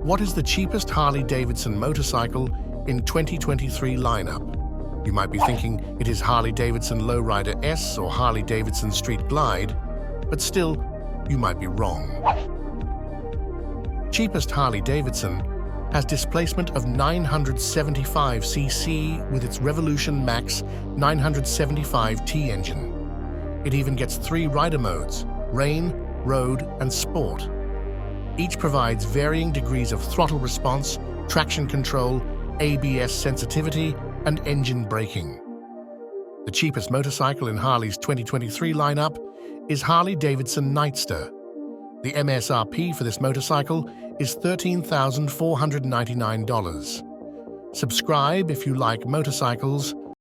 What is the cheapest Harley-Davidson motorcycle in 2023 lineup? You might be thinking it is Harley-Davidson Lowrider S or Harley-Davidson Street Glide, but still, you might be wrong. Cheapest Harley-Davidson has displacement of 975 cc with its Revolution Max 975T engine. It even gets 3 rider modes: rain, road, and sport. Each provides varying degrees of throttle response, traction control, ABS sensitivity, and engine braking. The cheapest motorcycle in Harley's 2023 lineup is Harley-Davidson Nightster. The MSRP for this motorcycle is $13,499. Subscribe if you like motorcycles